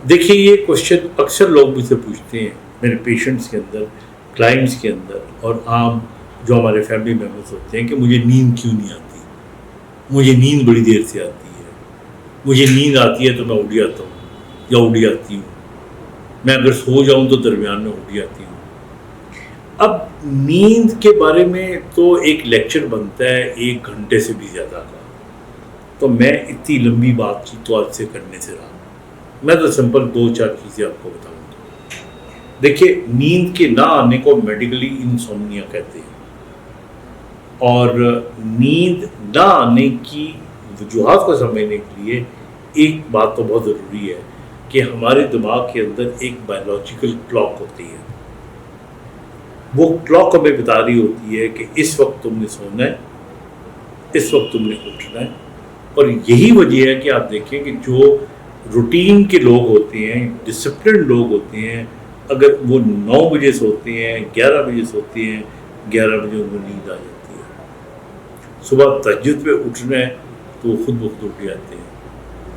دیکھیے یہ کوشچن اکثر لوگ مجھ سے پوچھتے ہیں، میرے پیشنٹس کے اندر، کلائنٹس کے اندر، اور عام جو ہمارے فیملی ممبرس ہوتے ہیں کہ مجھے نیند کیوں نہیں آتی، مجھے نیند بڑی دیر سے آتی ہے، مجھے نیند آتی ہے تو میں اڑ جاتا ہوں یا اڑ جاتی ہوں، میں اگر سو جاؤں تو درمیان میں اڑ جاتی ہوں۔ اب نیند کے بارے میں تو ایک لیکچر بنتا ہے 1 گھنٹے سے بھی زیادہ کا، تو میں اتنی لمبی بات چیت تو آج سے کرنے سے رہا، میں تو سمپل 2-4 چیزیں آپ کو بتاؤں گا۔ دیکھیے نیند کے نہ آنے کو میڈیکلی انسومنیا کہتے ہیں، اور نیند نہ آنے کی وجوہات کو سمجھنے کے لیے ایک بات تو بہت ضروری ہے کہ ہمارے دماغ کے اندر ایک بایولوجیکل کلاک ہوتی ہے، وہ کلاک ہمیں بتا رہی ہوتی ہے کہ اس وقت تم نے سونا ہے، اس وقت تم نے اٹھنا ہے۔ اور یہی وجہ ہے کہ آپ دیکھیں کہ جو روٹین کے لوگ ہوتے ہیں، ڈسپلن لوگ ہوتے ہیں، اگر وہ 9 بجے سوتے ہیں، 11 بجے سوتے ہیں، 11 بجے ان کو نیند آ جاتی ہے۔ صبح تہجد پہ اٹھنا ہے تو وہ خود بخود اٹھ جاتے ہیں،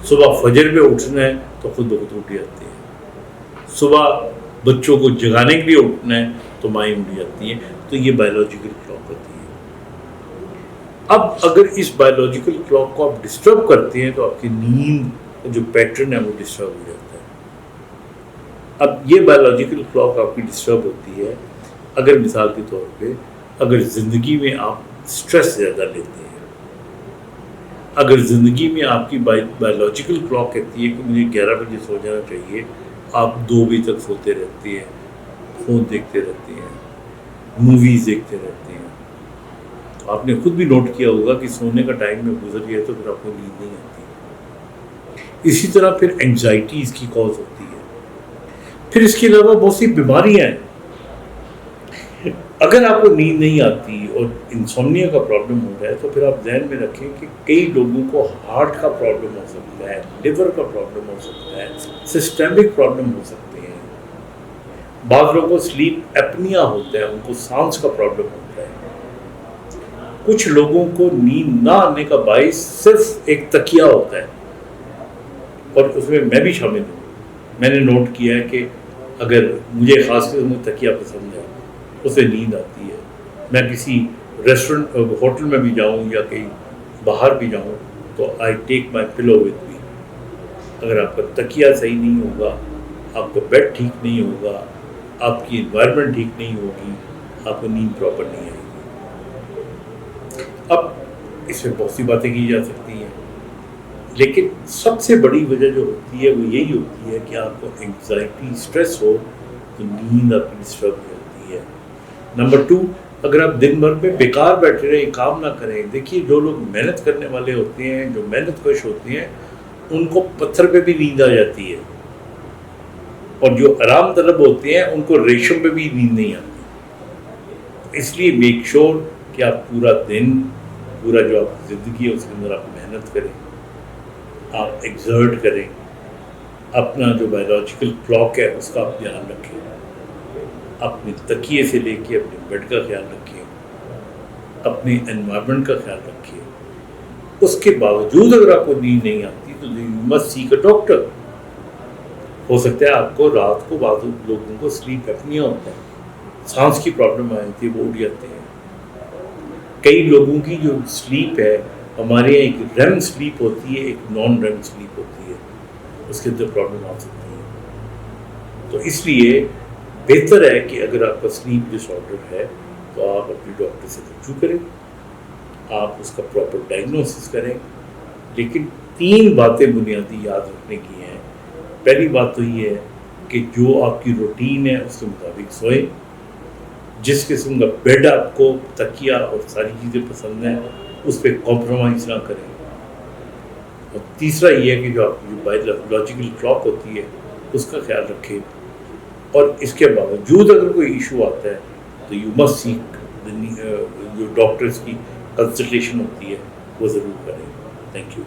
صبح فجر پہ اٹھنا ہے تو خود بخود اٹھ جاتے ہیں، صبح بچوں کو جگانے کے لیے اٹھنا ہے تو مائیں اٹھ جاتی ہیں۔ تو یہ بایولوجیکل کلاک ہوتی ہے۔ اب اگر اس بایولوجیکل کلاک کو آپ ڈسٹرب کرتے ہیں تو آپ کی نیند جو پیٹرن ہے وہ ڈسٹرب ہو جاتا ہے۔ اب یہ بایولوجیکل کلاک آپ کی ڈسٹرب ہوتی ہے اگر مثال کے طور پہ اگر زندگی میں آپ سٹریس زیادہ لیتے ہیں، اگر زندگی میں آپ کی بایولوجیکل کلاک کہتی ہے کہ مجھے 11 بجے سو جانا چاہیے، آپ 2 بجے تک سوتے رہتے ہیں، فون دیکھتے رہتے ہیں، موویز دیکھتے رہتے ہیں، تو آپ نے خود بھی نوٹ کیا ہوگا کہ سونے کا ٹائم میں گزر گیا تو پھر آپ کو نیند نہیں آتی۔ اسی طرح پھر اینگزائٹی اس کی کاز ہوتی ہے۔ پھر اس کے علاوہ بہت سی بیماریاں ہیں۔ اگر آپ کو نیند نہیں آتی اور انسومنیا کا پرابلم ہو رہا ہے تو پھر آپ ذہن میں رکھیں کہ کئی لوگوں کو ہارٹ کا پرابلم ہو سکتا ہے، لیور کا پرابلم ہو سکتا ہے، سسٹمک پرابلم ہو سکتے ہیں، بعض لوگوں کو سلیپ ایپنیا ہوتا ہے، ان کو سانس کا پرابلم ہوتا ہے، کچھ لوگوں کو نیند نہ آنے کا باعث صرف ایک تکیہ ہوتا ہے، اور اس میں بھی شامل ہوں۔ میں نے نوٹ کیا ہے کہ اگر مجھے خاص طور سے تکیہ پسند ہے، اسے نیند آتی ہے، میں کسی ریسٹورنٹ ہوٹل میں بھی جاؤں یا کہیں باہر بھی جاؤں تو آئی ٹیک مائی پلو وتھ می۔ اگر آپ کا تکیہ صحیح نہیں ہوگا، آپ کا بیڈ ٹھیک نہیں ہوگا، آپ کی انوائرمنٹ ٹھیک نہیں ہوگی، آپ کو نیند پراپر نہیں آئے گی۔ اب اس میں بہت سی باتیں کی جا سکتی ہیں، لیکن سب سے بڑی وجہ جو ہوتی ہے وہ یہی ہوتی ہے کہ آپ کو انگزائٹی، اسٹریس ہو تو نیند آپ کی ڈسٹرب ہو جاتی ہے۔ نمبر 2، اگر آپ دن بھر میں بیکار بیٹھے رہیں، کام نہ کریں، دیکھیے جو لوگ محنت کرنے والے ہوتے ہیں، جو محنت کش ہوتے ہیں، ان کو پتھر پہ بھی نیند آ جاتی ہے، اور جو آرام طلب ہوتے ہیں ان کو ریشم پہ بھی نیند نہیں آتی۔ اس لیے میک شور کہ آپ پورا دن، پورا جو آپ کی زندگی ہے اس کے اندر آپ محنت کریں، آپ ایگزرٹ کریں، اپنا جو بایولوجیکل کلاک ہے اس کا آپ دھیان رکھیں، اپنے تکیے سے لے کے اپنے بیڈ کا خیال رکھیں، اپنے انوائرمنٹ کا خیال رکھیں۔ اس کے باوجود اگر آپ کو نیند نہیں آتی تو you must seek a doctor. ہو سکتا ہے آپ کو رات کو بعض لوگوں کو سلیپ ایپنیا ہوتا ہے، سانس کی پرابلم آئی تھی، وہ اٹھ جاتے ہیں۔ کئی لوگوں کی جو سلیپ ہے، ہمارے یہاں ایک ریم سلیپ ہوتی ہے، ایک نان ریم سلیپ ہوتی ہے، اس کے اندر پرابلم آ سکتی ہے۔ تو اس لیے بہتر ہے کہ اگر آپ کا سلیپ ڈس آرڈر ہے تو آپ اپنے ڈاکٹر سے رجوع کریں، آپ اس کا پراپر ڈائگنوسس کریں۔ لیکن 3 باتیں بنیادی یاد رکھنے کی ہیں۔ پہلی بات تو یہ ہے کہ جو آپ کی روٹین ہے اس کے مطابق سوئیں، جس قسم کا بیڈ آپ کو، تکیہ اور ساری چیزیں پسند ہیں اس پہ کمپرومائز نہ کریں۔ اور تیسرا یہ ہے کہ جو آپ کی بایولوجیکل کلاک ہوتی ہے اس کا خیال رکھیں، اور اس کے باوجود اگر کوئی ایشو آتا ہے تو یو مسٹ سیک، جو ڈاکٹرز کی کنسلٹیشن ہوتی ہے وہ ضرور کریں۔ Thank you.